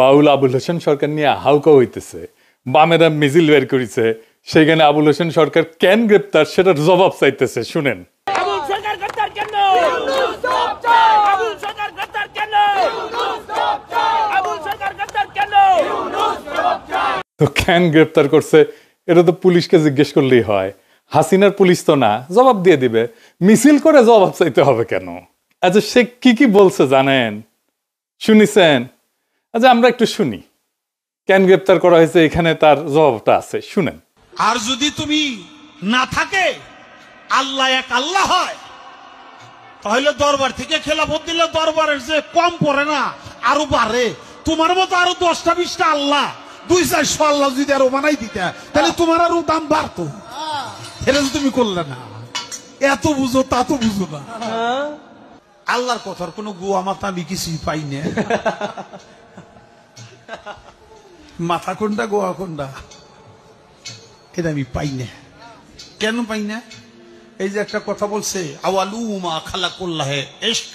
বাউল আবুল হোসেন সরকার নিয়ে হাউকা হইতেছে, বামেরা মিছিল বের করেছে, সেখানে আবুল হোসেন সরকার কেন গ্রেপ্তার সেটার জবাব চাইতেছে। শুনেন। তো কেন গ্রেপ্তার করছে এটা তো পুলিশকে জিজ্ঞেস করলেই হয়, হাসিনার পুলিশ তো না, জবাব দিয়ে দিবে। মিছিল করে জবাব চাইতে হবে কেন? আচ্ছা সে কি বলছে জানেন, শুনিছেন? আচ্ছা আমরা একটু শুনি কেন গ্রেপ্তার করা হয়েছে, এখানে তার জবাবটা আছে, শুনেন। আর যদি তুমি না থাকে আল্লাহ এক আল্লাহ হয়, তাহলে দরবার থেকে খেলাফত দিলে দরবারের যে কম পড়ে না আরো বাড়ে। তোমার মতো আরো 10টা 20টা আল্লাহ 200-400 আল্লাহ যদি আরো বানাই দিতে, তাহলে তোমার আরো দাম বাড়তো। এটা তুমি করলে না, এত বুঝো তা তো বুঝো না। আল্লাহর কথার কোনো গোয়া মাথা আমি কিছুই পাই না। মাথা কোনটা গোয়া কোনটা এটা আমি পাই না। কেন পাই না? এই যে একটা কথা বলছে, আওয়ালুমা খালাকুল্লাহে ইশক,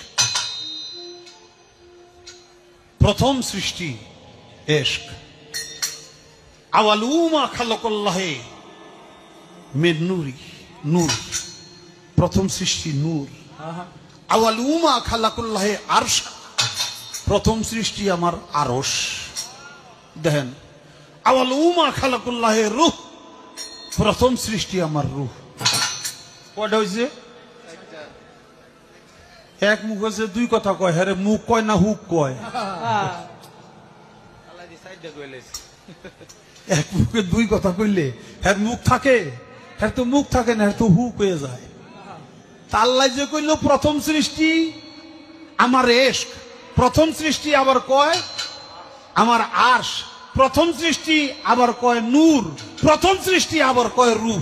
প্রথম সৃষ্টি ইশক। আওয়ালুমা খালাকুল্লাহে মিন নূরি, নূর, প্রথম সৃষ্টি নূর। আওয়ালুমা খালাকুল্লাহে আরশ, প্রথম সৃষ্টি আমার আরশ। দেখেন, আওয়ালুমা খালাকুল্লাহে রূহ, প্রথম সৃষ্টি আমার রূহ। কয়টা হয়েছে? এক মুখ হয়েছে, দুই কথা কয়। হ্যাঁ, মুখ কয় না হুক কয়? এক মুখে দুই কথা কইলে হ্যাঁ মুখ থাকে, হ্যাঁ তো মুখ থাকে না, হ্যাঁ তো হুক হয়ে যায়। আল্লাহ যে কইল প্রথম সৃষ্টি আমার ইশক, প্রথম সৃষ্টি আবার কয় আমার আরশ, প্রথম সৃষ্টি আবার কয় নূর, প্রথম সৃষ্টি আবার কয় রূহ।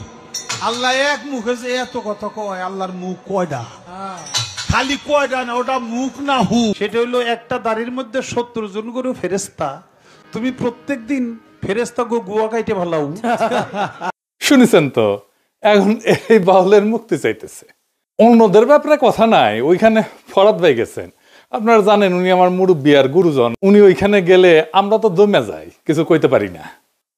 আল্লাহ এক মুখে যে এত কথা কয়, আল্লাহর মুখ কয়টা? খালি কয়টা না, ওটা মুখ না হু। সেটা হইলো একটা দাড়ির মধ্যে 70 জন করে ফেরেশতা। তুমি প্রত্যেক দিন ফেরেশতা গুয়া কাইটে ভালাও। শুনেছেন তো? এখন এই বাউলের মুক্তি চাইতেছে, অন্যদের ব্যাপারে কথা নাই। ওইখানে ফরাদ ভাই গেছেন, আপনারা জানেন উনি আমার মুরব্বী আর গুরুজন। উনি ওইখানে গেলে আমরা তো দমে যাই, কিছু কইতে পারি না।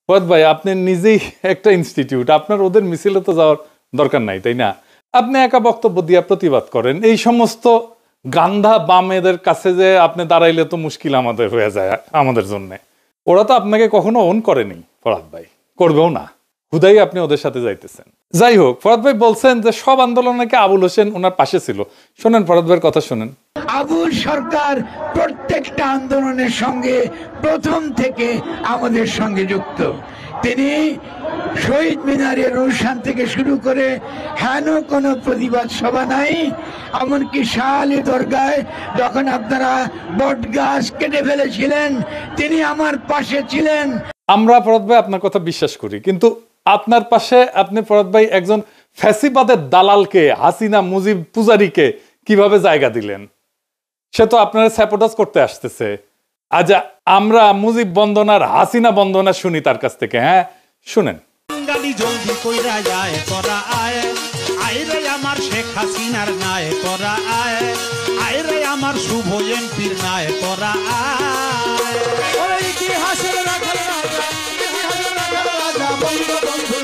ফরাদ ভাই আপনি নিজেই একটা ইনস্টিটিউট, আপনার ওদের মিছিলে তো যাওয়ার দরকার নাই, তাই না? আপনি একা বক্তব্য দিয়ে প্রতিবাদ করেন। এই সমস্ত গান্ধা বামেদের কাছে যে আপনি দাঁড়াইলে তো মুশকিল আমাদের হয়ে যায়, আমাদের জন্য। ওরা তো আপনাকে কখনো অন করেনি ফরাদ ভাই, করবেও না। হুদাই আপনি ওদের সাথে যাইতেছেন। যাই হোক, ফরাদ ভাই বলছেন যে সব আন্দোলন নাকি আবুল হোসেন ওনার পাশে ছিল। শোনেন ফরাদ ভাইয়ের কথা শোনেন। আবুল সরকার প্রত্যেকটা আন্দোলনের সঙ্গে প্রথম থেকে আমাদের সঙ্গে যুক্ত। তিনি শহীদ মিনারের অনুষ্ঠান থেকে শুরু করে হেন কোনো প্রতিবাদ সভা নাই, এমনকি শাহ আলী দরগায় যখন আপনারা বট গাছ কেটে ফেলেছিলেন তিনি আমার পাশে ছিলেন। আমরা ফরাদ ভাই আপনার কথা বিশ্বাস করি, কিন্তু আপনার পাশে আপনি ফরাদ ভাই একজন ফ্যাসিবাদের দালালকে, হাসিনা মুজিব পূজারীকে কিভাবে জায়গা দিলেন? সে তো আপনারা স্যাপোটাস করতে আসতেছে। আজ আমরা মুজিব বন্দনার হাসিনা বন্দনা শুনি তার কাছ থেকে। হ্যাঁ শুনেন। জলদি কইরা যায় তোরা আয়, আয় রে আমার শেখ হাসিনার নাই তোরা আয়, আয় রে আমার শুভ এমপির নাই তোরা আয়। ওরে ইতিহাসের রাখাল রাজা, ইতিহাসের রাখাল রাজা বঙ্গবন্ধু।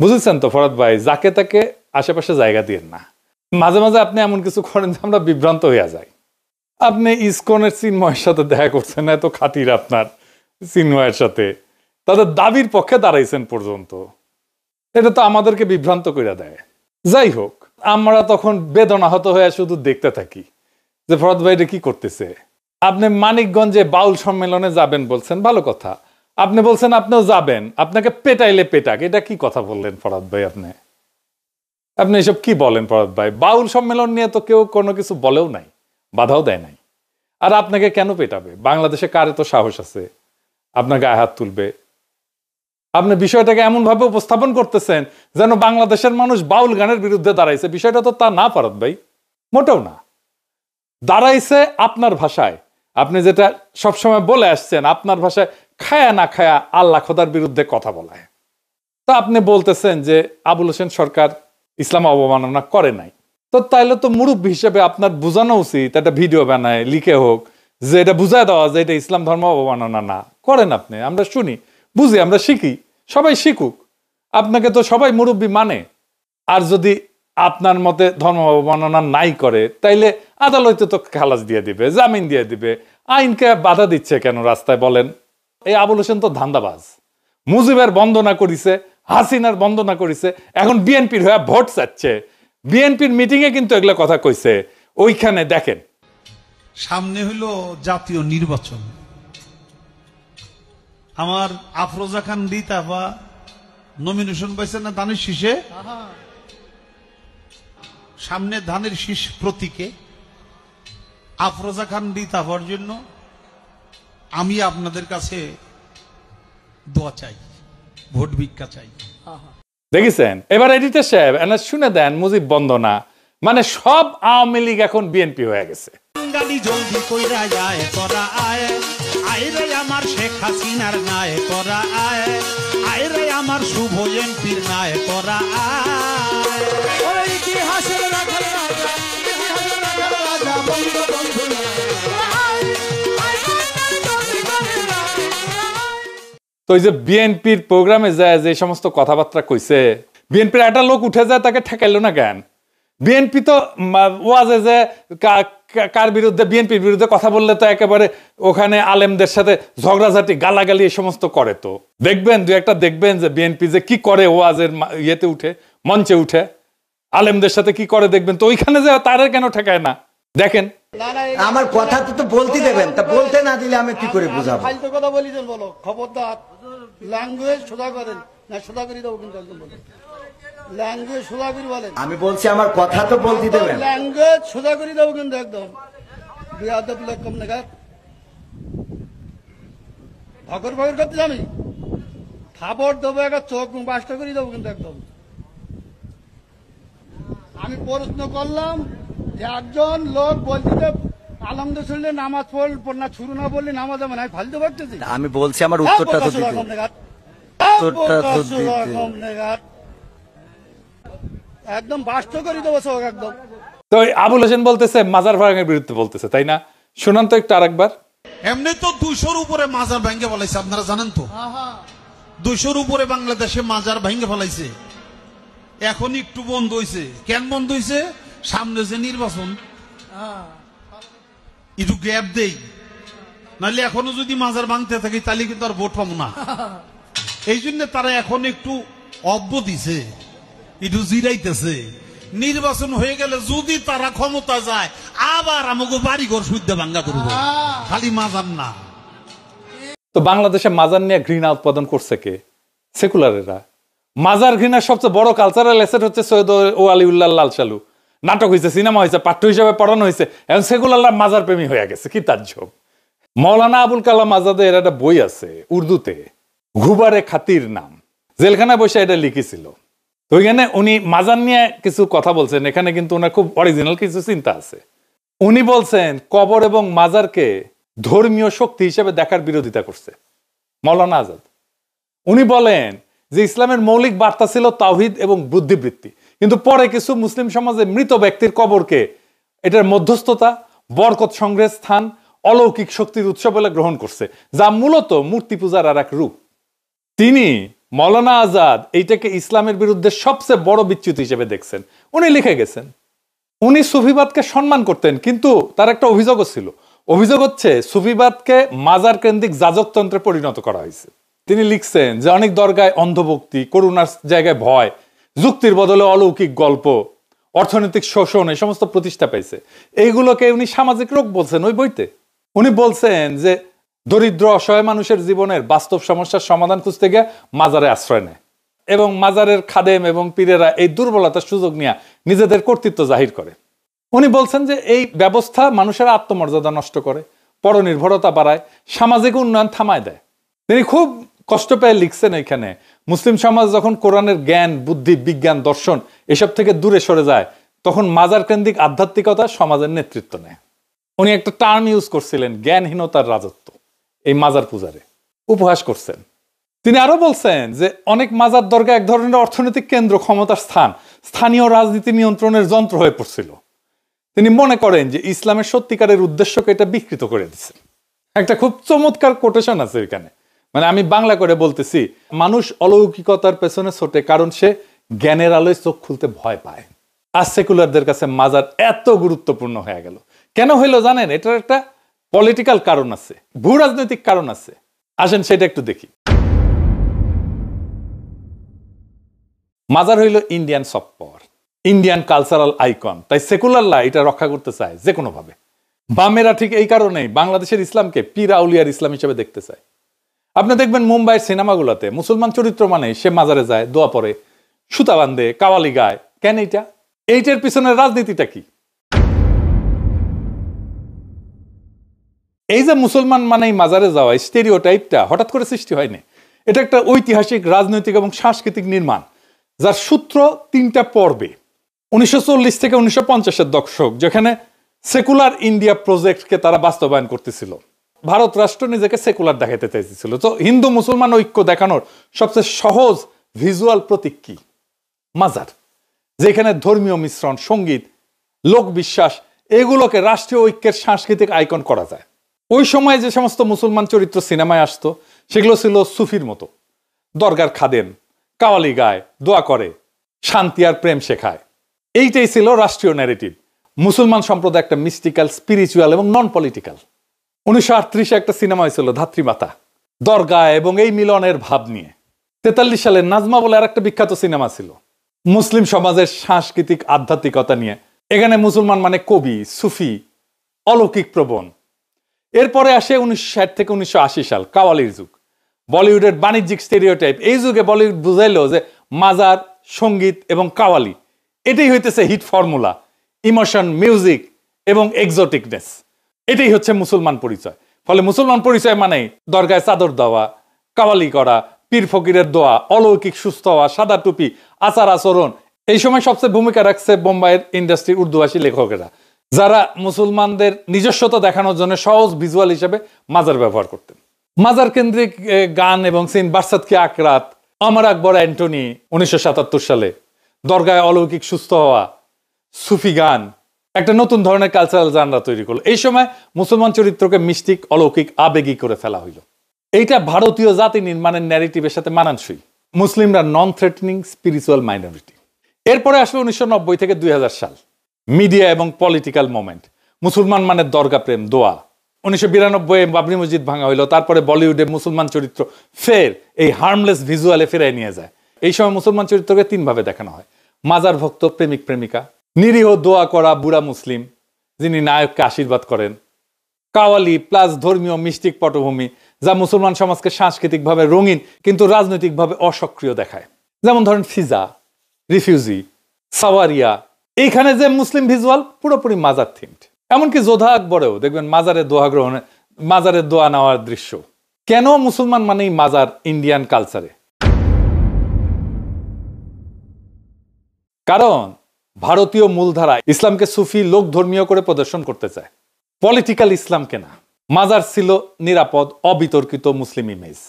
বুঝেছেন তো ফরাদ ভাই, যাকে তাকে আশেপাশে জায়গা দিয়েন না। মাঝে মাঝে আপনি এমন কিছু করেন যে আমরা বিভ্রান্ত হইয়া যাই। আপনি ইসকনের চিন্ময়ের সাথে দেখা করছেন, এত খাতির আপনার চিন্ময়ের সাথে, তাদের দাবির পক্ষে দাঁড়াইছেন পর্যন্ত। এটা তো আমাদেরকে বিভ্রান্ত করে দেয়। যাই হোক, আমরা তখন বেদনাহত হয়ে শুধু দেখতে থাকি যে ফরাদ ভাই এটা কি করতেছে। আপনি মানিকগঞ্জে বাউল সম্মেলনে যাবেন বলছেন, ভালো কথা। আপনি বলছেন আপনিও যাবেন, আপনাকে পেটাইলে পেটাক, এটা কি কথা বললেন ফরাদ ভাই? আপনি এসব কি বলেন ফরাদ ভাই? বাউল সম্মেলন নিয়ে তো কেউ কোনো কিছু বলেও নাই, বাধাও দেয় নাই। আর আপনাকে কেন পেটাবে? বাংলাদেশে কার এত সাহস আছে আপনার গায়ে হাত তুলবে? আপনি বিষয়টাকে এমন ভাবে উপস্থাপন করতেছেন যেন বাংলাদেশের মানুষ বাউল গানের বিরুদ্ধে দাঁড়াইছে। বিষয়টা তো তা না, ফারাদ ভাই, মোটেও না। দাঁড়াইছে আপনার ভাষায়, আপনি যেটা সবসময় বলে আসছেন, আপনার ভাষায় খায়া না খায়া আল্লাহ খোদার বিরুদ্ধে কথা বলায়। তা আপনি বলতেছেন যে আবুল হোসেন সরকার ইসলাম অবমাননা করে নাই, তো তাইলে তো মুরব্বী হিসেবে আপনার বোঝানো উচিত, একটা ভিডিও বানায় লিখে হোক, যে এটা বুঝায় দেওয়া যে এটা ইসলাম ধর্ম অবমাননা না। করেন আপনি, আমরা শুনি, বুঝি, আমরা শিখি, সবাই শিখুক। আপনাকে তো সবাই মুরব্বী মানে। আর যদি আপনার মতে ধর্ম অবমাননা নাই করে, তাইলে আদালতে তো খালাস দিয়ে দিবে, জামিন দিয়ে দিবে। আইনকে বাধা দিচ্ছে কেন রাস্তায় বলেন? এই আবুল হোসেন তো ধান্দাবাজ। মুজিবের বন্দনা করিছে, হাসিনার বন্দনা করিছে, এখন বিএনপির হয়ে ভোট চাচ্ছে। বিএনপির মিটিং এ কিন্তু এগুলা কথা কইছে। ওইখানে দেখেন, সামনে হইল জাতীয় নির্বাচন। আমার আফরোজা খান রিতাফা নমিনেশন পাইছে না ধানের শীষে, সামনে ধানের শীষ প্রতীকে আফরোজা খান রিতাফার জন্য আমি আপনাদের কাছে দোয়া চাই, ভোট ভিক্ষা চাই। দেখেছেন? এবার এডিটর সাহেব এনা শুনে দেন মুজিব বন্দনা, মানে সব আওয়ামী লীগ এখন বিএনপি হয়ে গেছে। গালি জলদি কইরা যায় তোরা আয়, আয় রে আমার শেখ হাসিনার নাই তোরা আয়, আয় রে আমার শুভ এমপির নাই তোরা আয়। ওরে ইতিহাসের রাখাল রাজা, ইতিহাসের রাখাল রাজা বঙ্গবন্ধু তো এই যে বিএনপির প্রোগ্রামে যায় যে সমস্ত কথাবার্তা কইছে, বিএনপির একটা লোক উঠে যায়, তাকে ঠেকাইলো না কেন? বিএনপি তো ওয়াজে যে কার বিরুদ্ধে, বিএনপির বিরুদ্ধে কথা বললে তো একেবারে ওখানে আলেমদের সাথে ঝগড়াঝাটি, গালাগালি এই সমস্ত করে। তো দেখবেন, দু একটা দেখবেন যে বিএনপি যে কি করে ওয়াজের ইয়েতে উঠে, মঞ্চে উঠে আলেমদের সাথে কি করে দেখবেন। তো ওইখানে যে তারা কেন ঠেকায় না দেখেন। আমার কথা তো বলতে দেবেন, তা বলতে না দিলে আমি কি করে বুঝাবো? ফালতু কথা বলি দেন, বলো খবরদার। ল্যাঙ্গুয়েজ সোজা করেন না, সোজা করে দেবো কিন্তু একদম বলেন। ল্যাঙ্গুয়েজ সোজা করে বলেন। আমি বলছি আমার কথা তো বলতে দেবেন। ল্যাঙ্গুয়েজ সোজা করে দেবো কিন্তু একদম। বিয়াদব লোক কম নাগাদ ভগর ভগর করতে আমি খাবার দেবো, একটা চোখ বাসটা করে দেবো কিন্তু একদম। আমি প্রশ্ন করলাম যে একজন লোক বলছে আলমদের শুনলে নামাজ পড় না, শুরু না বললে নামাজ হবে না, ফালতু ভাবতেছি। আমি বলছি আমার উত্তরটা তো দিতে। একদম বাস্ত করে দেবো চোখ একদম। তো আবুল হোসেন বলতেছে মাজার ভাঙার বিরুদ্ধে বলতেছে, তাই না? শুনান তো একটু আরেকবার। এমনি তো 200-র উপরে মাজার ভেঙে ফেলাইছে, আপনারা জানেন তো। 200-র উপরে বাংলাদেশে মাজার ভেঙে ফেলাইছে। এখন একটু বন্ধ হয়েছে। কেন বন্ধ হয়েছে? সামনে যে নির্বাচন, একটু গ্যাপ দেই, নাহলে এখনো যদি মাজার ভাঙতে থাকে তাহলে কিন্তু আর ভোট পাবো না। এই জন্য তারা এখন একটু অব্য দিছে, একটু জিরাইতেছে। নির্বাচন হয়ে গেলে যদি তারা ক্ষমতা যায়, আবার আমাকে বাড়িঘর শুদ্ধ ভাঙ্গা করবো, খালি মাজার না। তো বাংলাদেশে মাজার নিয়ে ঘৃণা উৎপাদন করছে কে? সেকুলারেরা। মাজার ঘৃণার সবচেয়ে বড় কালচারাল এসেট হচ্ছে সৈয়দ ও আলিউল্লাহ লাল সালু। নাটক হয়েছে, সিনেমা হয়েছে, পাঠ্য হিসাবে পড়ানো হয়েছে, এখন সেকুলাররা মাজার প্রেমী হয়ে গেছে। কি তাজ্জব! মৌলানা আবুল কালাম আজাদের একটা বই আছে উর্দুতে, ঘুবারে খাতির নাম, জেলখানায় বসে এটা লিখেছিল। তো ওইখানে উনি মাজার নিয়ে কিছু কথা বলছেন। এখানে কিন্তু ওনার খুব অরিজিনাল কিছু চিন্তা আছে। উনি বলছেন কবর এবং মাজারকে ধর্মীয় শক্তি হিসেবে দেখার বিরোধিতা করছে মৌলানা আজাদ। উনি বলেন যে ইসলামের মৌলিক বার্তা ছিল তাওহীদ এবং বুদ্ধিবৃত্তি, কিন্তু পরে কিছু মুসলিম সমাজে মৃত ব্যক্তির কবরকে এটার মধ্যস্থতা, বরকত সংগ্রহের স্থান, অলৌকিক শক্তির উৎস বলে গ্রহণ করছে, যা মূলত মূর্তি পূজার আর এক রূপ। তিনি মৌলানা আজাদ এইটাকে ইসলামের বিরুদ্ধে সবচেয়ে বড় বিচ্যুতি হিসেবে দেখছেন। উনি লিখে গেছেন উনি সুফিবাদকে সম্মান করতেন, কিন্তু তার একটা অভিযোগও ছিল। অভিযোগ হচ্ছে সুফিবাদকে মাজার কেন্দ্রিক যাজকতন্ত্রে পরিণত করা হয়েছে। তিনি লিখছেন যে অনেক দরগায় অন্ধভক্তি, করুণার জায়গায় ভয়, যুক্তির বদলে অলৌকিক গল্প, অর্থনৈতিক শোষণ, এই সমস্ত প্রতিষ্ঠা পাইছে। এইগুলোকে উনি সামাজিক রোগ বলছেন ওই বইতে। উনি বলছেন যে দরিদ্র অসহায় মানুষের জীবনের বাস্তব সমস্যার সমাধান খুঁজতে গিয়ে মাজারে আশ্রয় নেয়, এবং মাজারের খাদেম এবং পীরেরা এই দুর্বলতার সুযোগ নিয়ে নিজেদের কর্তৃত্ব জাহির করে। উনি বলছেন যে এই ব্যবস্থা মানুষের আত্মমর্যাদা নষ্ট করে, পরনির্ভরতা বাড়ায়, সামাজিক উন্নয়ন থামায় দেয়। তিনি খুব কষ্ট পেয়ে লিখছেন এখানে, মুসলিম সমাজ যখন কোরআনের জ্ঞান, বুদ্ধি, বিজ্ঞান, দর্শন এসব থেকে দূরে সরে যায়, তখন মাজার কেন্দ্রিক আধ্যাত্মিকতা সমাজের নেতৃত্ব নেয়। উনি একটা টার্ম ইউজ করছিলেন, জ্ঞানহীনতার রাজত্ব, এই মাজার পূজারে উপহাস করছেন। তিনি আরো বলছেন যে অনেক মাজার দরগা এক ধরনের অর্থনৈতিক কেন্দ্র, ক্ষমতার স্থান, স্থানীয় রাজনীতি নিয়ন্ত্রণের যন্ত্র হয়ে পড়ছিল। তিনি মনে করেন যে ইসলামের সত্যিকারের উদ্দেশ্যকে এটা বিকৃত করে দিচ্ছে। একটা খুব চমৎকার কোটেশন আছে এখানে, মানে আমি বাংলা করে বলতেছি, মানুষ অলৌকিকতার পেছনে ছোটে কারণ সে জ্ঞানের আলোয় চোখ খুলতে ভয় পায়। আর সেকুলারদের কাছে মাজার এত গুরুত্বপূর্ণ হয়ে গেল কেন হইলো জানেন? এটার একটা পলিটিক্যাল কারণ আছে, ভূ রাজনৈতিক কারণ আছে। আসেন সেটা একটু দেখি। মাজার হইল Indian soft power, Indian cultural icon, তাই সেকুলাররা এটা রক্ষা করতে চায় যে কোনো ভাবে। বামেরা ঠিক এই কারণেই বাংলাদেশের ইসলামকে পীর আউলিয়ার ইসলাম হিসেবে দেখতে চায়। আপনি দেখবেন মুম্বাইয়ের সিনেমাগুলোতে মুসলমান চরিত্র মানে সে মাজারে যায়, দোয়া পড়ে, সুতা বান্ধে, কাওয়ালি গায়। কেন এইটার পিছনের রাজনীতিটা কি? এই যে মুসলমান মানেই মাজারে যাওয়া, স্টেরিওটাইপটা হঠাৎ করে সৃষ্টি হয়নি। এটা একটা ঐতিহাসিক, রাজনৈতিক এবং সাংস্কৃতিক নির্মাণ, যার সূত্র 3টা পর্বে। 1940 থেকে 1950-এর দশক, যেখানে সেকুলার ইন্ডিয়া প্রজেক্টকে তারা বাস্তবায়ন করতেছিল। ভারত রাষ্ট্র নিজেকে সেকুলার দেখাতে চাইছিল। তো হিন্দু মুসলমান ঐক্য দেখানোর সবচেয়ে সহজ ভিজুয়াল প্রতীক কি? মাজার, যেখানে ধর্মীয় মিশ্রণ, সঙ্গীত, লোকবিশ্বাস এগুলোকে রাষ্ট্রীয় ঐক্যের সাংস্কৃতিক আইকন করা যায়। ওই সময় যে সমস্ত মুসলমান চরিত্র সিনেমায় আসতো সেগুলো ছিল সুফির মতো, দরগার খাদেম, কাওয়ালি গায়, দোয়া করে, শান্তি আর প্রেম শেখায়। এইটাই ছিল রাষ্ট্রীয় ন্যারেটিভ। মুসলমান সম্প্রদায় একটা মিস্টিক্যাল, স্পিরিচুয়াল এবং নন পলিটিক্যাল। 1938-এ একটা সিনেমা হয়েছিল ধাত্রীমাতা, দরগা এবং এই মিলনের ভাব নিয়ে। 43 সালে নাজমা বলে আর একটা বিখ্যাত সিনেমা ছিল মুসলিম সমাজের সাংস্কৃতিক আধ্যাত্মিকতা নিয়ে। এখানে মুসলমান মানে কবি, সুফি, অলৌকিক প্রবণ। এরপরে আসে 1960 থেকে 1980 সাল, কাওয়ালির যুগ, বলিউডের বাণিজ্যিক স্টেরিওটাইপ। এই যুগে বলিউড বুঝাইলো যে মাজার, সঙ্গীত এবং কাওয়ালি এটাই হইতেছে হিট ফর্মুলা, ইমোশন, মিউজিক এবং এক্সোটিকনেস। এটাই হচ্ছে মুসলমান পরিচয়। ফলে মুসলমান পরিচয় মানে দরগায় চাদর দেওয়া, কাওয়ালি করা, পীর ফকিরের দোয়া, অলৌকিক সুস্থ হওয়া, সাদা টুপি, আচার আচরণ। এই সময় সবচেয়ে ভূমিকা রাখছে বোম্বাইয়ের ইন্ডাস্ট্রির উর্দুভাষী লেখকেরা, যারা মুসলমানদের নিজস্বতা দেখানোর জন্য সহজ ভিজুয়াল হিসেবে মাজার ব্যবহার করতেন। মাজার কেন্দ্রিক গান এবং সিন, বারসাত কি আকরাত, আমার আকবর অ্যান্টনি 1977 সালে, দরগায় অলৌকিক সুস্থ হওয়া, সুফি গান একটা নতুন ধরনের কালচারাল জানরা তৈরি করলো। এই সময় মুসলমান চরিত্রকে মিস্টিক, অলৌকিক, আবেগী করে ফেলা হইল। এইটা ভারতীয় জাতি নির্মাণের ন্যারেটিভের সাথে মানানসই। মুসলিমরা নন থ্রেটনিং স্পিরিচুয়াল মাইনরিটি। এরপরে আসলো 1990 থেকে 2000 সাল, মিডিয়া এবং পলিটিক্যাল মোমেন্ট। মুসলমান মানে দরগা প্রেম, দোয়া। 1992-এ বাবরি মসজিদ ভাঙা হইলো। তারপরে বলিউডে মুসলমান চরিত্র ফের এই হার্মলেস ভিজুয়ালে ফেরাই নিয়ে যায়। এই সময় মুসলমান চরিত্রকে 3 ভাবে দেখানো হয়: মাজার ভক্ত, প্রেমিক প্রেমিকা, নিরীহ দোয়া করা বুড়া মুসলিম যিনি নায়ককে আশীর্বাদ করেন, কাওয়ালি প্লাস ধর্মীয় মিস্টিক পটভূমি, যা মুসলমান সমাজকে সাংস্কৃতিকভাবে রঙিন কিন্তু রাজনৈতিকভাবে অসক্রিয় দেখায়। যেমন ধরেন ফিজা, রিফিউজি, সাওয়ারিয়া। এইখানে যে মুসলিম ভিজুয়াল পুরোপুরি মাজার থিমড। এমনকি যোধা আকবরেও দেখবেন মাজারের দোয়া গ্রহণে, মাজারের দোয়া নেওয়ার দৃশ্য। কেন মুসলমান মানেই মাজার ইন্ডিয়ান কালচারে? কারণ ভারতীয় মূলধারা ইসলামকে সুফি, লোক ধর্মীয় করে প্রদর্শন করতে চায়, পলিটিক্যাল ইসলামকে না। মাজার ছিল নিরাপদ, অবিতর্কিত মুসলিম ইমেজ।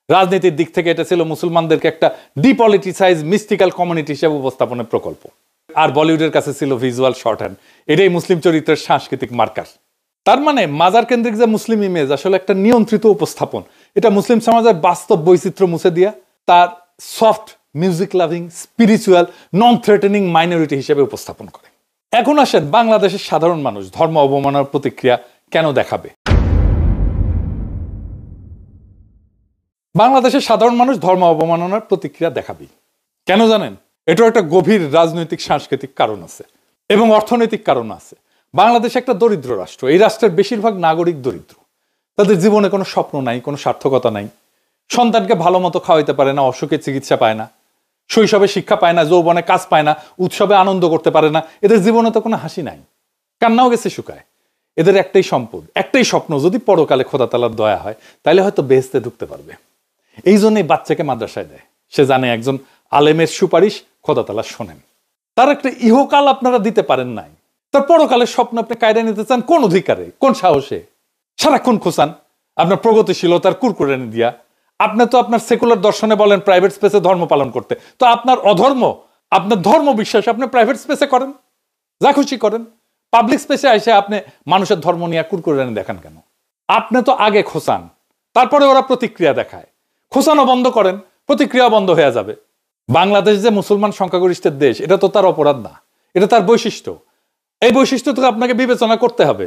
রাজনীতির দিক থেকে এটা ছিল মুসলমানদেরকে একটা ডিপলিটিসাইজ, মিস্টিক্যাল কমিউনিটি হিসেবে উপস্থাপনের প্রকল্প। আর বলিউডের কাছে ছিল ভিজুয়াল শর্টহ্যান্ড। এটাই মুসলিম চরিত্রের সাংস্কৃতিক মার্কার। তার মানে মাজার কেন্দ্রিক যে মুসলিম ইমেজ আসলে একটা নিয়ন্ত্রিত উপস্থাপন। এটা মুসলিম সমাজের বাস্তব বৈচিত্র্য মুছে দিয়া তার সফট, মিউজিক লাভিং, স্পিরিচুয়াল, নন থ্রেটেনিং মাইনরিটি হিসেবে উপস্থাপন করে। এখন আসেন বাংলাদেশের সাধারণ মানুষ ধর্ম অবমাননার প্রতিক্রিয়া কেন দেখাবে? বাংলাদেশের সাধারণ মানুষ ধর্ম অবমাননার প্রতিক্রিয়া দেখাবে কেন জানেন? এটার একটা গভীর রাজনৈতিক, সাংস্কৃতিক কারণ আছে এবং অর্থনৈতিক কারণ আছে। বাংলাদেশ একটা দরিদ্র রাষ্ট্র। এই রাষ্ট্রের বেশিরভাগ নাগরিক দরিদ্র। তাদের জীবনে কোনো স্বপ্ন নাই, কোনো সার্থকতা নাই। সন্তানকে ভালো মতো খাওয়াইতে পারে না, অসুখে চিকিৎসা পায় না, শৈশবে শিক্ষা পায় না, যৌবনে কাজ পায় না, উৎসবে আনন্দ করতে পারে না। এদের জীবনে তো কোনো হাসি নাই, কান্নাও গেছে শুকায়। এদের একটাই সম্পদ, একটাই স্বপ্ন, যদি পরকালে খোদা তাআলার দয়া হয় তাহলে হয়তো বেহেশতে ঢুকতে পারবে। এই জন্যই বাচ্চাকে মাদ্রাসায় দেয়, সে জানে একজন আলেমের সুপারিশ খোদা তাআলা শোনেন। তার একটা ইহকাল আপনারা দিতে পারেন নাই, তার পরকালের স্বপ্ন আপনি কায়রা নিতে চান কোন অধিকারে, কোন সাহসে? সারাক্ষণ খোঁচান আপনার প্রগতিশীলতার কুরকুরানি দিয়া। আপনি তো আপনার সেকুলার দর্শনে বলেন প্রাইভেট স্পেসে ধর্ম পালন করতে, তো আপনার অধর্ম, আপনার ধর্ম বিশ্বাস আপনি প্রাইভেট স্পেসে করেন, যা খুশি করেন। পাবলিক স্পেসে এসে আপনি মানুষের ধর্ম নিয়ে কুরকুরানি দেখান কেন? আপনি তো আগে খোঁচান, তারপরে ওরা প্রতিক্রিয়া দেখায়। খোঁচানো বন্ধ করেন, প্রতিক্রিয়া বন্ধ হয়ে যাবে। বাংলাদেশ যে মুসলমান সংখ্যাগরিষ্ঠের দেশ, এটা তো তার অপরাধ না, এটা তার বৈশিষ্ট্য। এই বৈশিষ্ট্য তো আপনাকে বিবেচনা করতে হবে।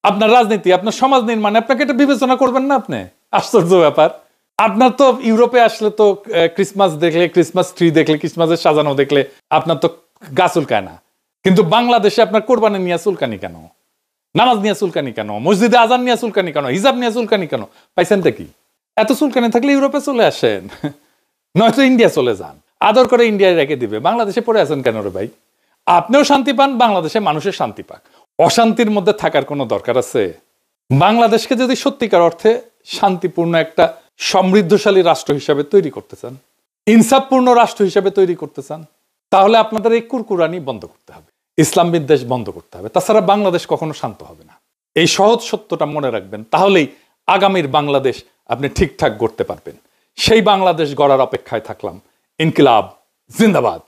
আপনার রাজনীতি, আপনার সমাজ নির্মাণে আপনাকে এটা বিবেচনা করবেন না আপনি? আশ্চর্য ব্যাপার। আপনার তো ইউরোপে আসলে তো ক্রিসমাস দেখলে, ক্রিসমাস ট্রি দেখলে, ক্রিসমাসের সাজানো দেখলে আপনার তো গা চুলকায় না, কিন্তু বাংলাদেশে আপনার কোরবানি নিয়ে চুলকানি কেন? নামাজ নিয়ে চুলকানি কেন? মসজিদে আজান নিয়ে চুলকানি কেন? হিজাব নিয়ে চুলকানি কেন? পাইছেন কি? এত চুলকানি থাকলে ইউরোপে চলে আসেন, নয়তো ইন্ডিয়া চলে যান, আদর করে ইন্ডিয়ায় রেখে দিবে। বাংলাদেশে পড়ে আছেন কেন রে ভাই? আপনিও শান্তি পান, বাংলাদেশে মানুষের শান্তি পাক। অশান্তির মধ্যে থাকার কোনো দরকার আছে? বাংলাদেশকে যদি সত্যিকার অর্থে শান্তিপূর্ণ একটা সমৃদ্ধশালী রাষ্ট্র হিসাবে তৈরি করতে চান, ইনসাফপূর্ণ রাষ্ট্র হিসাবে তৈরি করতে চান, তাহলে আপনাদের এই কুরকুরানি বন্ধ করতে হবে, ইসলাম বিদ্বেষ বন্ধ করতে হবে। তাছাড়া বাংলাদেশ কখনো শান্ত হবে না। এই সহজ সত্যটা মনে রাখবেন, তাহলেই আগামীর বাংলাদেশ আপনি ঠিকঠাক গড়তে পারবেন। সেই বাংলাদেশ গড়ার অপেক্ষায় থাকলাম। ইনকিলাব জিন্দাবাদ।